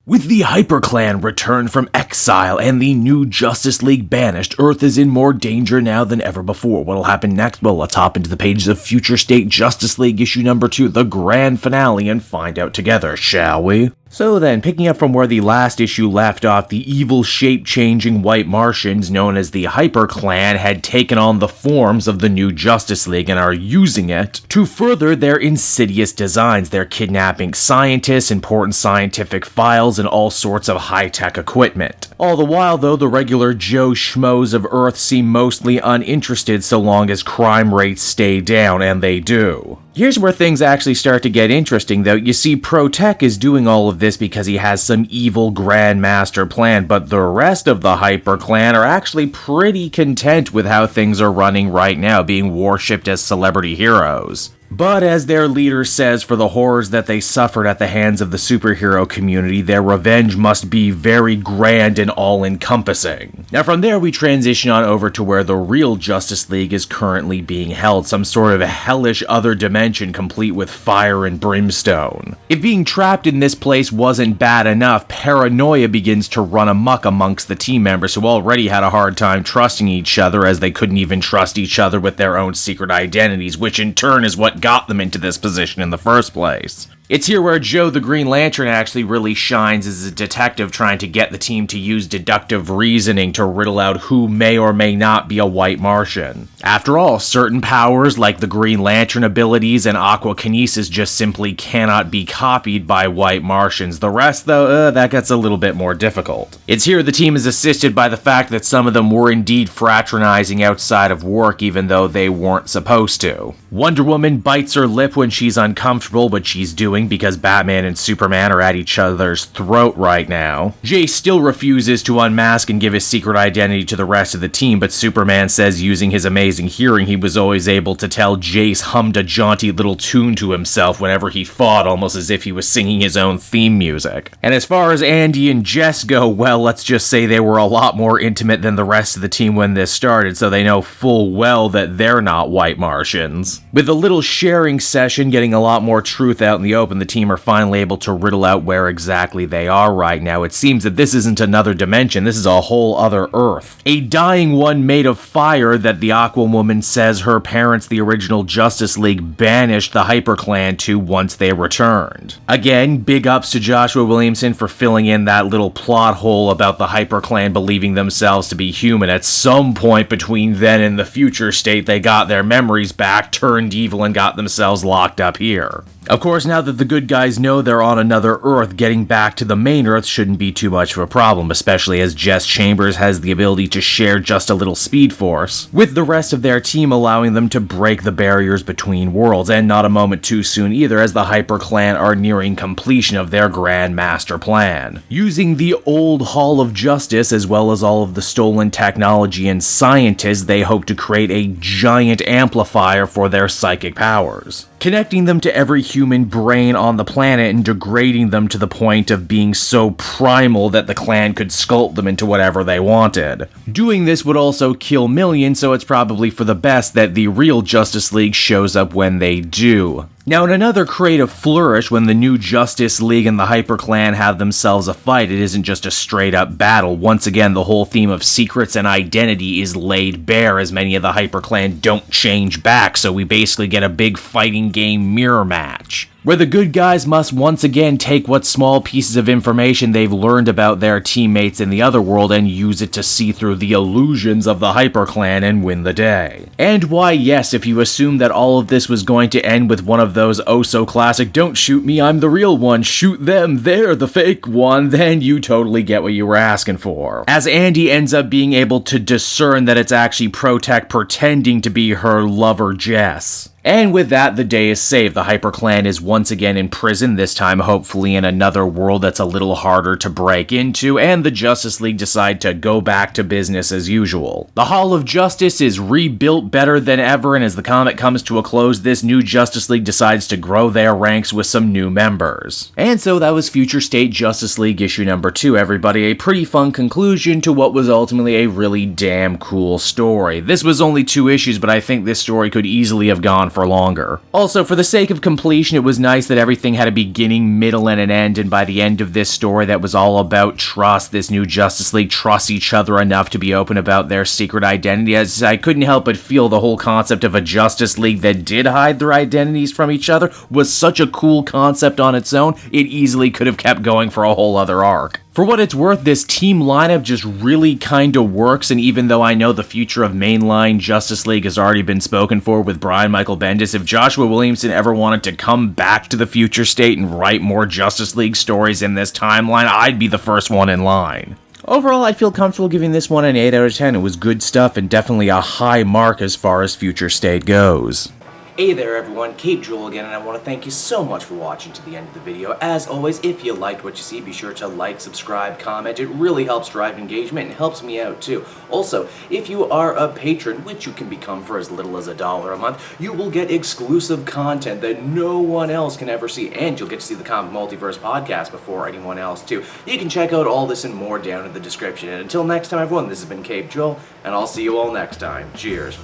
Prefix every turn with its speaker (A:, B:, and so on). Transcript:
A: With the HyperClan returned from exile and the new Justice League banished, Earth is in more danger now than ever before. What'll happen next? Well, let's hop into the pages of Future State Justice League issue number 2, the grand finale, and find out together, shall we? So then, picking up from where the last issue left off, the evil shape-changing white Martians known as the HyperClan had taken on the forms of the new Justice League and are using it to further their insidious designs. They're kidnapping scientists, important scientific files, and all sorts of high-tech equipment. All the while, though, the regular Joe Schmoes of Earth seem mostly uninterested so long as crime rates stay down, and they do. Here's where things actually start to get interesting, though. You see, Protech is doing all of this because he has some evil grand master plan, but the rest of the HyperClan are actually pretty content with how things are running right now, being worshipped as celebrity heroes. But as their leader says, for the horrors that they suffered at the hands of the superhero community, their revenge must be very grand and all-encompassing. Now from there we transition on over to where the real Justice League is currently being held, some sort of hellish other dimension complete with fire and brimstone. If being trapped in this place wasn't bad enough, paranoia begins to run amok amongst the team members who already had a hard time trusting each other, as they couldn't even trust each other with their own secret identities, which in turn is what got them into this position in the first place. It's here where Joe the Green Lantern actually really shines as a detective trying to get the team to use deductive reasoning to riddle out who may or may not be a white Martian. After all, certain powers like the Green Lantern abilities and aquakinesis just simply cannot be copied by white Martians. The rest, though, that gets a little bit more difficult. It's here the team is assisted by the fact that some of them were indeed fraternizing outside of work even though they weren't supposed to. Wonder Woman bites her lip when she's uncomfortable, but she's doing because Batman and Superman are at each other's throat right now. Jay still refuses to unmask and give his secret identity to the rest of the team, but Superman says using his amazing hearing he was always able to tell Jace hummed a jaunty little tune to himself whenever he fought, almost as if he was singing his own theme music. And as far as Andy and Jess go, well, let's just say they were a lot more intimate than the rest of the team when this started, so they know full well that they're not white Martians. With a little sharing session getting a lot more truth out in the open, the team are finally able to riddle out where exactly they are right now. It seems that this isn't another dimension, this is a whole other Earth. A dying one made of fire that the Aquawoman says her parents, the original Justice League, banished the HyperClan to once they returned. Again, big ups to Joshua Williamson for filling in that little plot hole about the HyperClan believing themselves to be human. At some point between then and the future state, they got their memories back, turned evil, and got themselves locked up here. Of course, now that the good guys know they're on another Earth, getting back to the main Earth shouldn't be too much of a problem, especially as Jess Chambers has the ability to share just a little speed force with the rest of their team, allowing them to break the barriers between worlds, and not a moment too soon either, as the HyperClan are nearing completion of their grand master plan. Using the old Hall of Justice, as well as all of the stolen technology and scientists, they hope to create a giant amplifier for their psychic powers, connecting them to every human brain on the planet and degrading them to the point of being so primal that the clan could sculpt them into whatever they wanted. Doing this would also kill millions, so it's probably for the best that the real Justice League shows up when they do. Now, in another creative flourish, when the new Justice League and the HyperClan have themselves a fight, it isn't just a straight-up battle. Once again, the whole theme of secrets and identity is laid bare, as many of the HyperClan don't change back, so we basically get a big fighting game mirror match, where the good guys must once again take what small pieces of information they've learned about their teammates in the other world and use it to see through the illusions of the HyperClan and win the day. And why, yes, if you assume that all of this was going to end with one of those oh-so-classic "don't shoot me, I'm the real one, shoot them, they're the fake one," then you totally get what you were asking for, as Andy ends up being able to discern that it's actually Protech pretending to be her lover Jess. And with that, the day is saved. The HyperClan is once again in prison, this time hopefully in another world that's a little harder to break into, and the Justice League decide to go back to business as usual. The Hall of Justice is rebuilt better than ever, and as the comic comes to a close, this new Justice League decides to grow their ranks with some new members. And so that was Future State Justice League issue number 2, everybody. A pretty fun conclusion to what was ultimately a really damn cool story. This was only 2 issues, but I think this story could easily have gone on for longer. Also, for the sake of completion, it was nice that everything had a beginning, middle, and an end, and by the end of this story that was all about trust, this new Justice League trusts each other enough to be open about their secret identity, as I couldn't help but feel the whole concept of a Justice League that did hide their identities from each other was such a cool concept on its own, it easily could have kept going for a whole other arc. For what it's worth, this team lineup just really kinda works, and even though I know the future of mainline Justice League has already been spoken for with Brian Michael Bendis, if Joshua Williamson ever wanted to come back to the future state and write more Justice League stories in this timeline, I'd be the first one in line. Overall, I'd feel comfortable giving this one an 8 out of 10. It was good stuff and definitely a high mark as far as future state goes. Hey there everyone, Cape Joel again, and I want to thank you so much for watching to the end of the video. As always, if you liked what you see, be sure to like, subscribe, comment. It really helps drive engagement and helps me out too. Also, if you are a patron, which you can become for as little as $1 a month, you will get exclusive content that no one else can ever see, and you'll get to see the Comic Multiverse podcast before anyone else too. You can check out all this and more down in the description. And until next time everyone, this has been Cape Joel, and I'll see you all next time. Cheers.